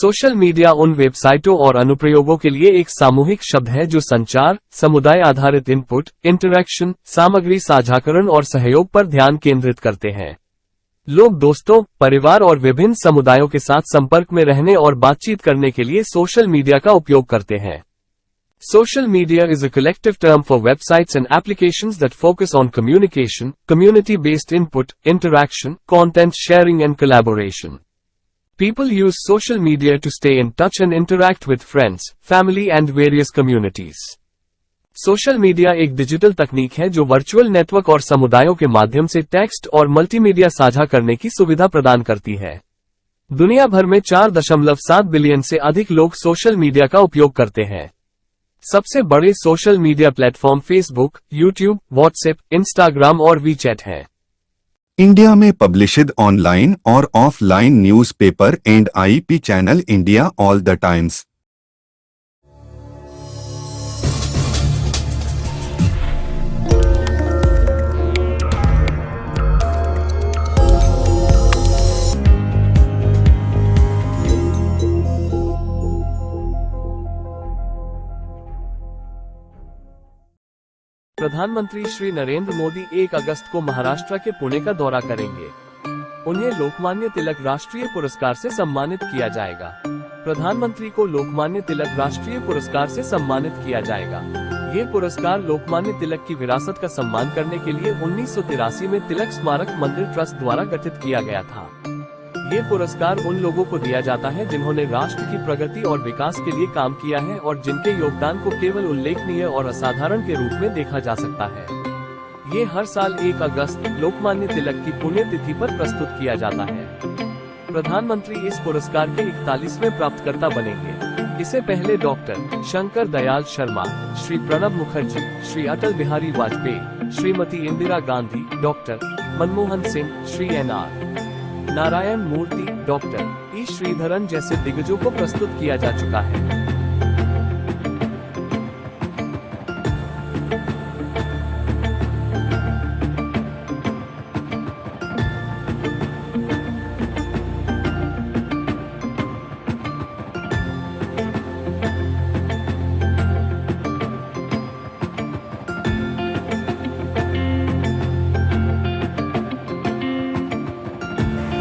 Social media उन वेबसाइटों और अनुप्रयोगों के लिए एक सामूहिक शब्द है जो संचार, समुदाय आधारित इनपुट, इंटरैक्शन, सामग्री साझाकरण और सहयोग पर ध्यान केंद्रित करते हैं। लोग दोस्तों, परिवार और विभिन्न समुदायों के साथ संपर्क में रहने और बातचीत करने के लिए सोशल मीडिया का उपयोग करते हैं। Social media is a collective term for websites and applications that focus on communication, community-based input, interaction, content sharing and collaboration. People use social media to stay in touch and interact with friends, family and various communities. Social media एक digital तकनीक है जो virtual network और समुदायों के माध्यम से text और मल्टीमीडिया साझा करने की सुविधा प्रदान करती है। दुनिया भर में 4.7 बिलियन से अधिक लोग सोशल मीडिया का उपयोग करते हैं। सबसे बड़े social media platform Facebook, YouTube, WhatsApp, Instagram और वीचैट हैं। इंडिया में पब्लिश्ड ऑनलाइन और offline newspaper and IP channel India all the times. प्रधानमंत्री श्री नरेंद्र मोदी 1 अगस्त को महाराष्ट्र के पुणे का दौरा करेंगे। उन्हें लोकमान्य तिलक राष्ट्रीय पुरस्कार से सम्मानित किया जाएगा। प्रधानमंत्री को लोकमान्य तिलक राष्ट्रीय पुरस्कार से सम्मानित किया जाएगा। ये पुरस्कार लोकमान्य तिलक की विरासत का सम्मान करने के लिए 1983 में तिलक स्मारक मंदिर ट्रस्ट द्वारा गठित किया गया था। ये पुरस्कार उन लोगों को दिया जाता है जिन्होंने राष्ट्र की प्रगति और विकास के लिए काम किया है और जिनके योगदान को केवल उल्लेखनीय और असाधारण के रूप में देखा जा सकता है। ये हर साल 1 अगस्त लोकमान्य तिलक की पुण्यतिथि पर प्रस्तुत किया जाता है। प्रधानमंत्री इस पुरस्कार के 41वें प्राप्तकर्ता बनेंगे। इसे पहले doctor Shankar Dayal Sharma, Shri Pranab Mukherjee, Shri Atal Bihari Vajpayee, Shrimati Indira Gandhi, doctor Manmohan Singh, Shri NR. Narayan मूर्ति, डॉक्टर ई श्रीधरन जैसे दिग्गजों को प्रस्तुत किया जा चुका है।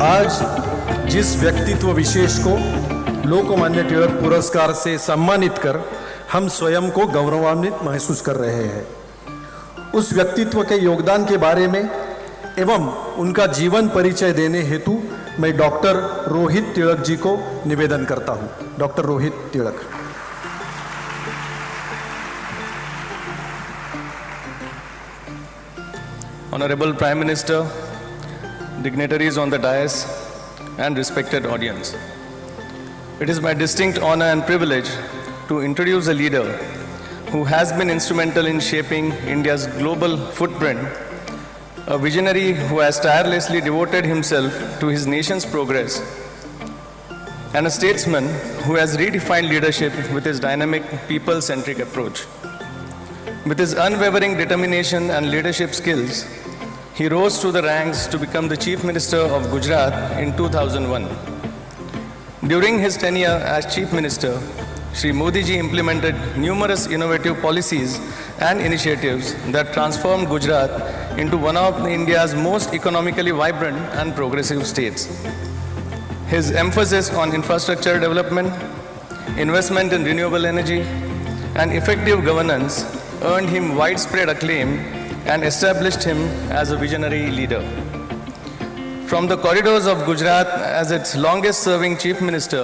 आज जिस व्यक्तित्व विशेष को लोकमान्य तिलक पुरस्कार से सम्मानित कर हम स्वयं को गौरवान्वित महसूस कर रहे हैं, उस व्यक्तित्व के योगदान के बारे में एवं उनका जीवन परिचय देने हेतु मैं डॉक्टर रोहित तिलक जी को निवेदन करता हूं। Doctor Rohit Tilak. Honorable Prime Minister, dignitaries on the dais, and respected audience. It is my distinct honor and privilege to introduce a leader who has been instrumental in shaping India's global footprint, a visionary who has tirelessly devoted himself to his nation's progress, and a statesman who has redefined leadership with his dynamic, people-centric approach. With his unwavering determination and leadership skills, he rose through the ranks to become the Chief Minister of Gujarat in 2001. During his tenure as Chief Minister, Shri Modi ji implemented numerous innovative policies and initiatives that transformed Gujarat into one of India's most economically vibrant and progressive states. His emphasis on infrastructure development, investment in renewable energy, and effective governance earned him widespread acclaim and established him as a visionary leader. From the corridors of Gujarat as its longest-serving Chief Minister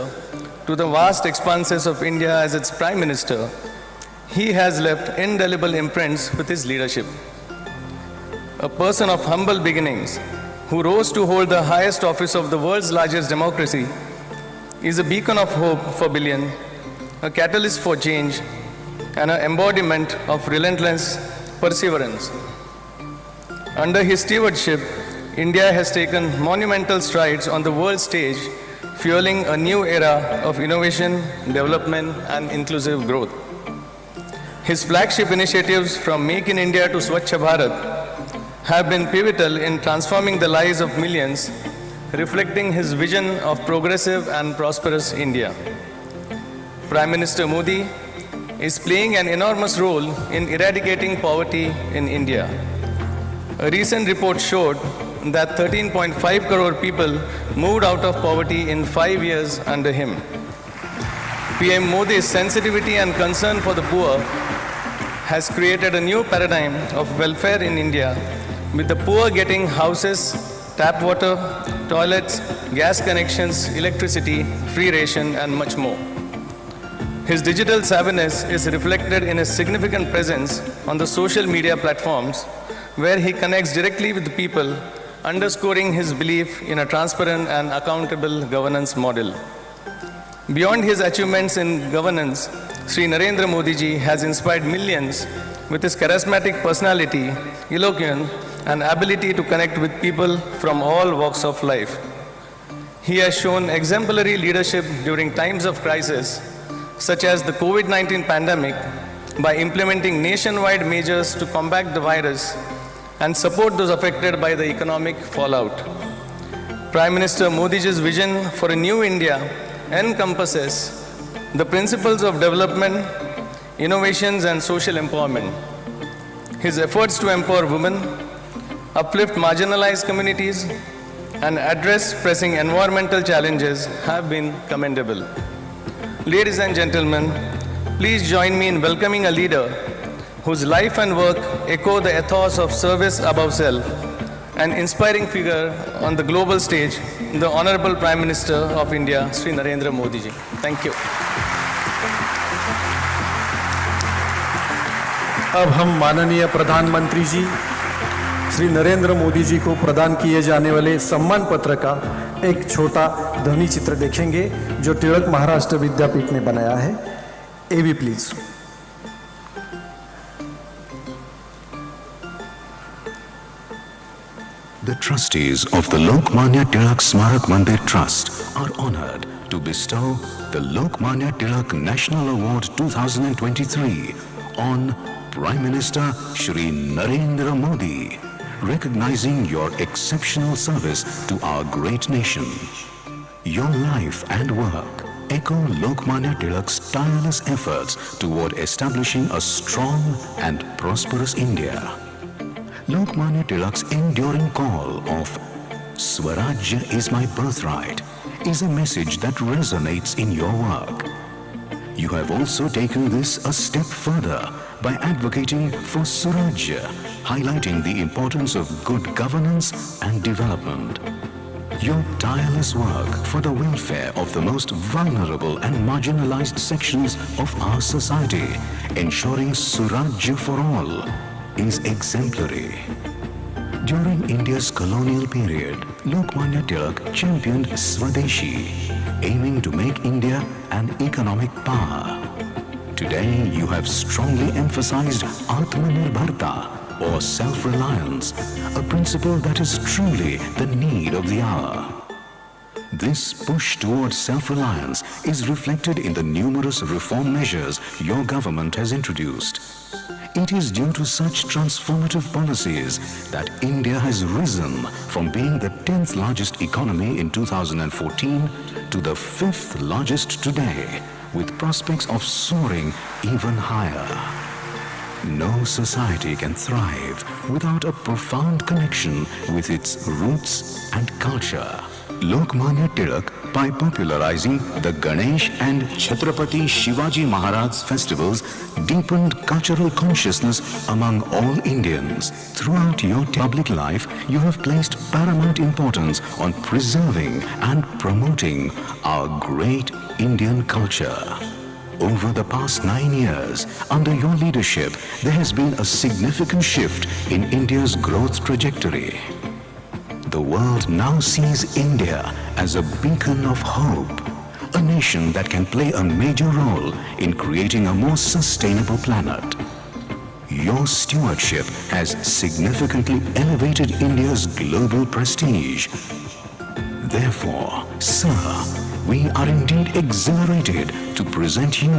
to the vast expanses of India as its Prime Minister, he has left indelible imprints with his leadership. A person of humble beginnings who rose to hold the highest office of the world's largest democracy is a beacon of hope for billions, a catalyst for change, and an embodiment of relentless perseverance. Under his stewardship, India has taken monumental strides on the world stage, fueling a new era of innovation, development, and inclusive growth. His flagship initiatives from Make in India to Swachh Bharat have been pivotal in transforming the lives of millions reflecting his vision of progressive and prosperous India. Prime Minister Modi is playing an enormous role in eradicating poverty in India. A recent report showed that 13.5 crore people moved out of poverty in 5 years under him. PM Modi's sensitivity and concern for the poor has created a new paradigm of welfare in India, with the poor getting houses, tap water, toilets, gas connections, electricity, free ration, and much more. His digital savviness is reflected in his significant presence on the social media platforms, where he connects directly with the people, underscoring his belief in a transparent and accountable governance model. Beyond his achievements in governance, Sri Narendra Modi ji has inspired millions with his charismatic personality, eloquence, and ability to connect with people from all walks of life. He has shown exemplary leadership during times of crisis, such as the COVID-19 pandemic, by implementing nationwide measures to combat the virus and support those affected by the economic fallout. Prime Minister Modi ji's vision for a new India encompasses the principles of development, innovations, and social empowerment. His efforts to empower women, uplift marginalized communities, and address pressing environmental challenges have been commendable. Ladies and gentlemen, please join me in welcoming a leader whose life and work echo the ethos of service above self, an inspiring figure on the global stage, the Honorable Prime Minister of India, Sri Narendra Modi ji. Thank you. अब हम माननीय प्रधानमंत्री जी श्री नरेंद्र मोदी जी को प्रदान किए जाने वाले सम्मान पत्र का एक छोटा ध्वनि चित्र देखेंगे जो तिलक महाराष्ट्र विद्यापीठ ने बनाया है। एवी please. The trustees of the Lokmanya Tilak Smarak Mandir Trust are honored to bestow the Lokmanya Tilak National Award 2023 on Prime Minister Shri Narendra Modi, recognizing your exceptional service to our great nation. Your life and work echo Lokmanya Tilak's tireless efforts toward establishing a strong and prosperous India. Lokmanya Tilak's enduring call of Swarajya is my birthright is a message that resonates in your work. You have also taken this a step further by advocating for Surajya, highlighting the importance of good governance and development. Your tireless work for the welfare of the most vulnerable and marginalized sections of our society, ensuring Surajya for all, is exemplary. During India's colonial period, Lokmanya Tilak championed Swadeshi, aiming to make India an economic power. Today, you have strongly emphasized Atmanirbharta, or self-reliance, a principle that is truly the need of the hour. This push towards self-reliance is reflected in the numerous reform measures your government has introduced. It is due to such transformative policies that India has risen from being the 10th largest economy in 2014 to the 5th largest today, with prospects of soaring even higher. No society can thrive without a profound connection with its roots and culture. Lokmanya Tilak, by popularizing the Ganesh and Chhatrapati Shivaji Maharaj festivals, deepened cultural consciousness among all Indians. Throughout your public life, you have placed paramount importance on preserving and promoting our great Indian culture. Over the past 9 years, under your leadership, there has been a significant shift in India's growth trajectory. The world now sees India as a beacon of hope, a nation that can play a major role in creating a more sustainable planet. Your stewardship has significantly elevated India's global prestige. Therefore, sir, we are indeed exhilarated to present you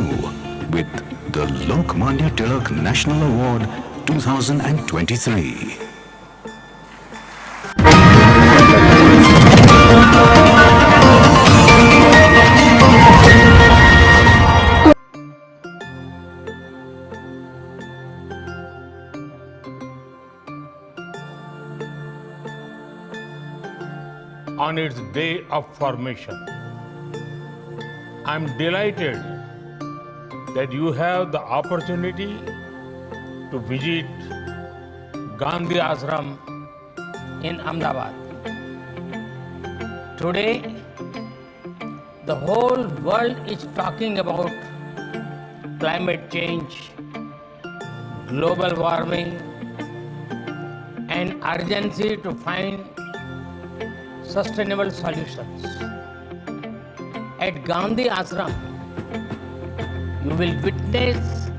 with the Lokmanya Tilak National Award 2023. on its day of formation. I am delighted that you have the opportunity to visit Gandhi Ashram in Ahmedabad. Today, the whole world is talking about climate change, global warming, and urgency to find sustainable solutions. At Gandhi Ashram, you will witness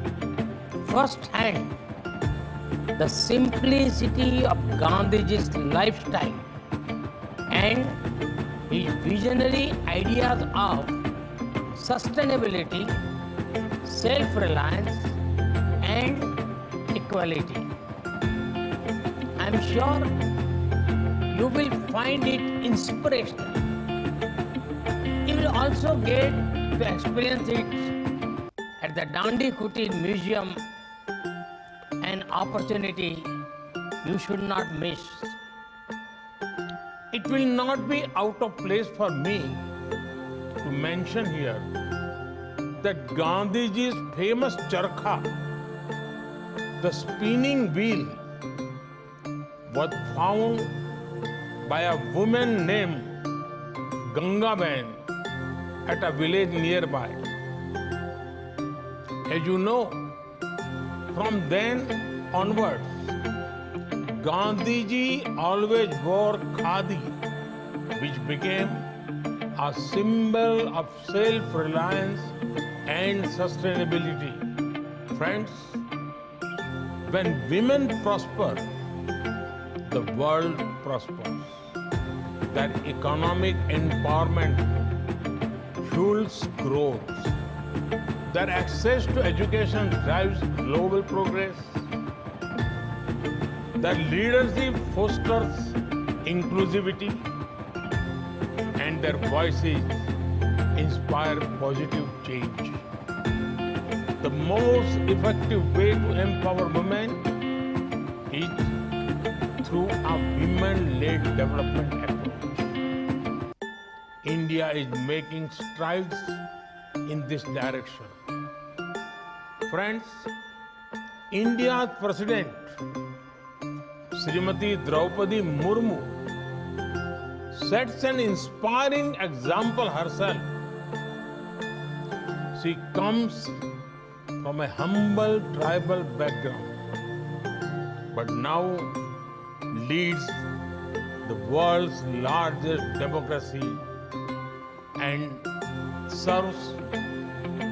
firsthand the simplicity of Gandhiji's lifestyle and his visionary ideas of sustainability, self-reliance, and equality. I am sure you will find it inspirational. You will also get to experience it at the Dandi Kuti Museum, an opportunity you should not miss. It will not be out of place for me to mention here that Gandhiji's famous charkha, the spinning wheel, was found by a woman named Gangaben at a village nearby. As you know, from then onwards, Gandhiji always wore khadi, which became a symbol of self-reliance and sustainability. Friends, when women prosper, the world prospers. That economic empowerment fuels growth. That access to education drives global progress. That leadership fosters inclusivity, and their voices inspire positive change. The most effective way to empower women is through a women-led development approach. India is making strides in this direction. Friends, India's President Srimati Draupadi Murmu sets an inspiring example herself. She comes from a humble tribal background, but now leads the world's largest democracy and serves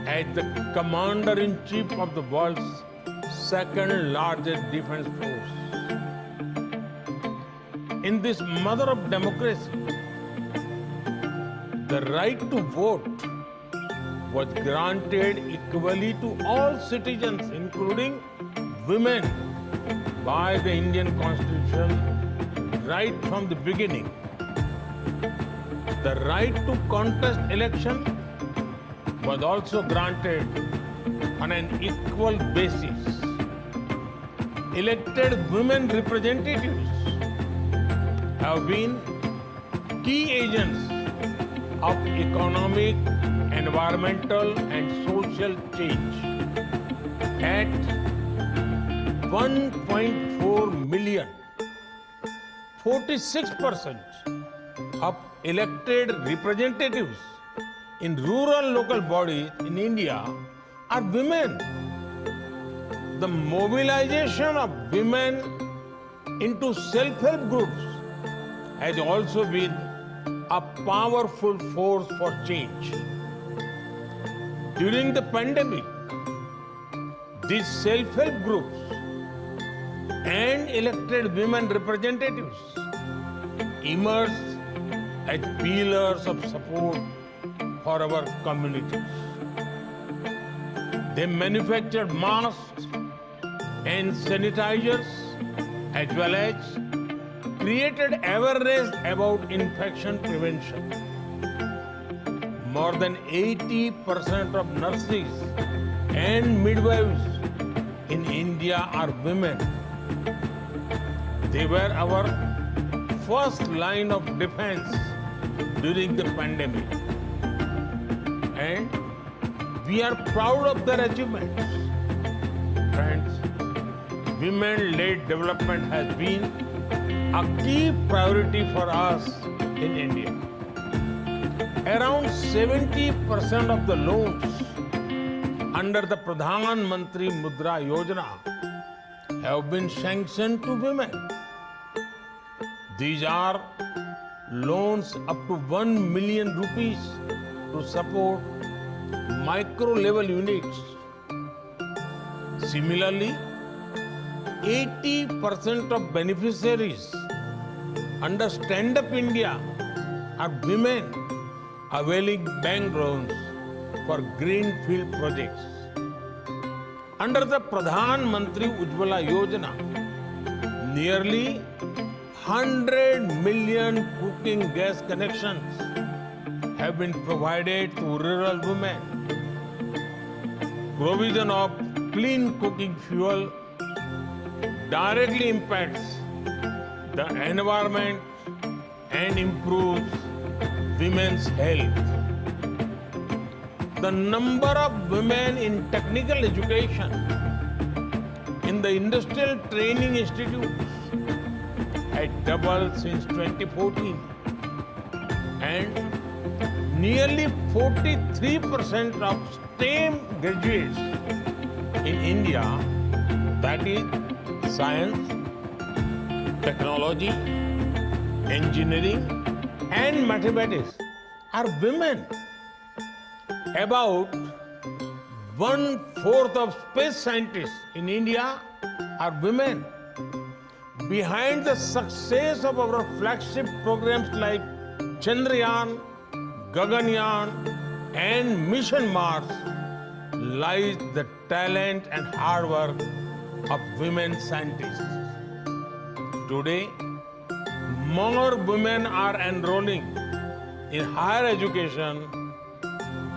as the commander-in-chief of the world's second largest defense force. In this mother of democracy, the right to vote was granted equally to all citizens, including women, by the Indian Constitution right from the beginning. The right to contest election was also granted on an equal basis. Elected women representatives have been key agents of economic, environmental, and social change. At 1.4 million, 46% of elected representatives in rural local bodies in India are women. The mobilization of women into self-help groups has also been a powerful force for change. During the pandemic, these self-help groups and elected women representatives emerged as pillars of support for our communities. They manufactured masks and sanitizers, as well as created awareness about infection prevention. More than 80% of nurses and midwives in India are women. They were our first line of defense during the pandemic. And we are proud of their achievements. Friends, women-led development has been a key priority for us in India. Around 70% of the loans under the Pradhan Mantri Mudra Yojana have been sanctioned to women. These are loans up to 1 million rupees to support micro-level units. Similarly, 80% of beneficiaries under Stand Up India are women availing bank loans for greenfield projects. Under the Pradhan Mantri Ujjwala Yojana, nearly 100 million cooking gas connections have been provided to rural women. Provision of clean cooking fuel directly impacts the environment and improves women's health. The number of women in technical education in the industrial training institutes had doubled since 2014, and nearly 43% of STEM graduates in India, that is science, technology, engineering, and mathematics, are women. About 1/4 of space scientists in India are women. Behind the success of our flagship programs like Chandrayaan, Gaganyaan, and Mission Mars lies the talent and hard work of women scientists. Today, more women are enrolling in higher education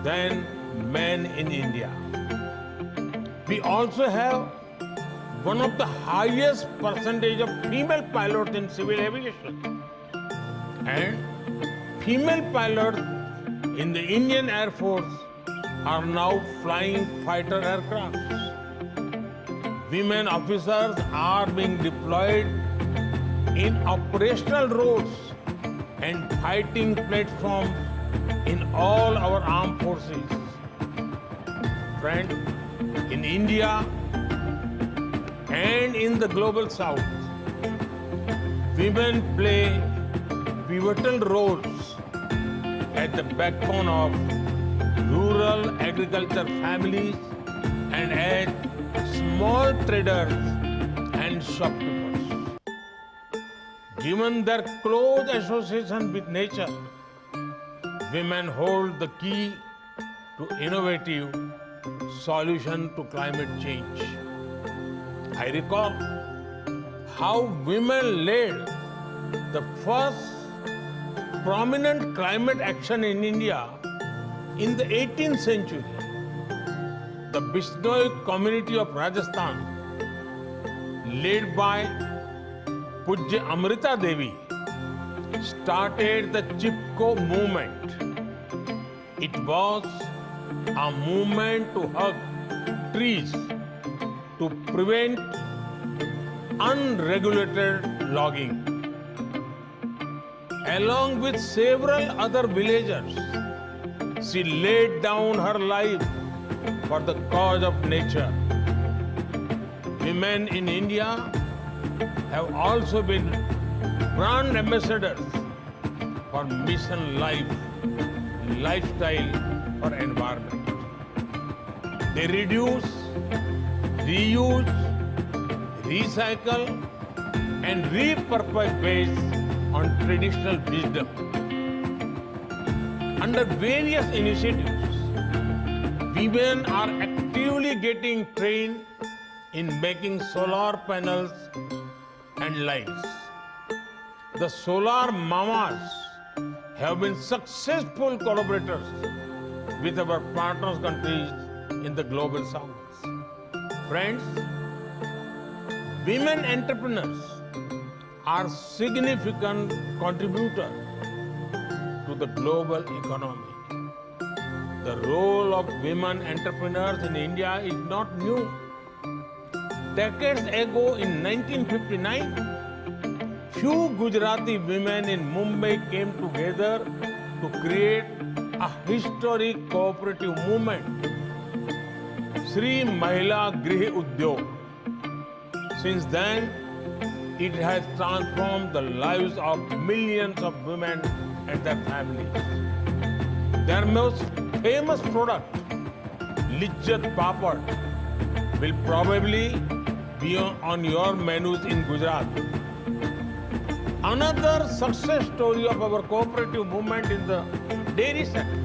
than men in India. We also have one of the highest percentage of female pilots in civil aviation. And female pilots in the Indian Air Force are now flying fighter aircraft. Women officers are being deployed in operational roles and fighting platforms in all our armed forces. Friends, in India and in the global south, women play pivotal roles at the backbone of rural agriculture families and as small traders and shopkeepers. Given their close association with nature, women hold the key to innovative solution to climate change. I recall how women led the first prominent climate action in India in the 18th century. The Bishnoi community of Rajasthan, led by Pujya Amrita Devi, started the Chipko movement. It was a movement to hug trees to prevent unregulated logging. Along with several other villagers, she laid down her life for the cause of nature. Women in India have also been brand ambassadors for Mission Life, lifestyle for environment. They reduce, reuse, recycle, and repurpose based on traditional wisdom. Under various initiatives, women are actively getting trained in making solar panels and lights. The solar mamas have been successful collaborators with our partner countries in the global south. Friends, women entrepreneurs are significant contributors the global economy. The role of women entrepreneurs in India is not new. Decades ago, in 1959, few Gujarati women in Mumbai came together to create a historic cooperative movement, Shri Mahila Grih Udyog. Since then, it has transformed the lives of millions of women and their families. Their most famous product, Lijjat Papad, will probably be on your menus in Gujarat. Another success story of our cooperative movement in the dairy sector.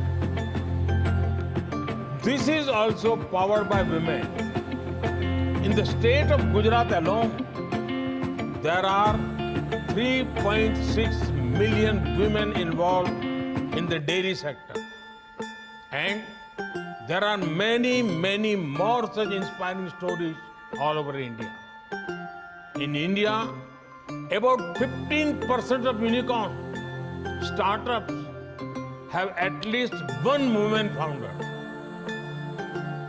This is also powered by women. In the state of Gujarat alone, there are 3.6 million women involved in the dairy sector. And there are many, many more such inspiring stories all over India. In India, about 15% of unicorn startups have at least one woman founder.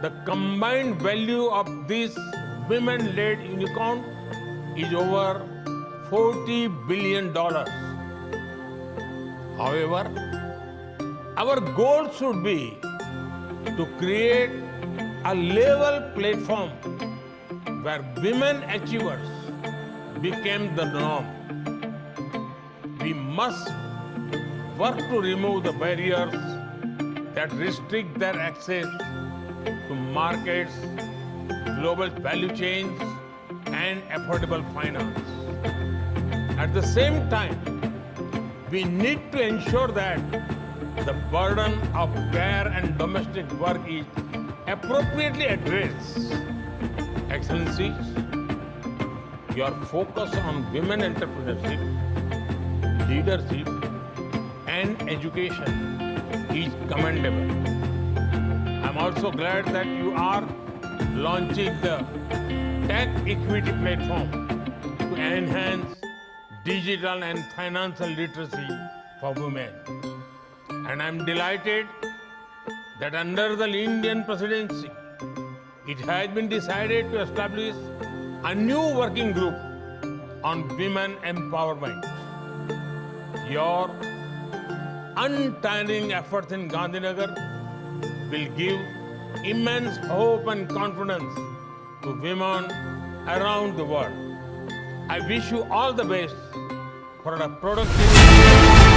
The combined value of these women-led unicorn is over $40 billion. However, our goal should be to create a level platform where women achievers became the norm. We must work to remove the barriers that restrict their access to markets, global value chains, and affordable finance. At the same time, we need to ensure that the burden of care and domestic work is appropriately addressed. Excellencies, your focus on women entrepreneurship, leadership, and education is commendable. I'm also glad that you are launching the Tech Equity Platform to enhance digital and financial literacy for women. And I'm delighted that under the Indian presidency, it has been decided to establish a new working group on women empowerment. Your untiring efforts in Gandhinagar will give immense hope and confidence to women around the world. I wish you all the best for a productive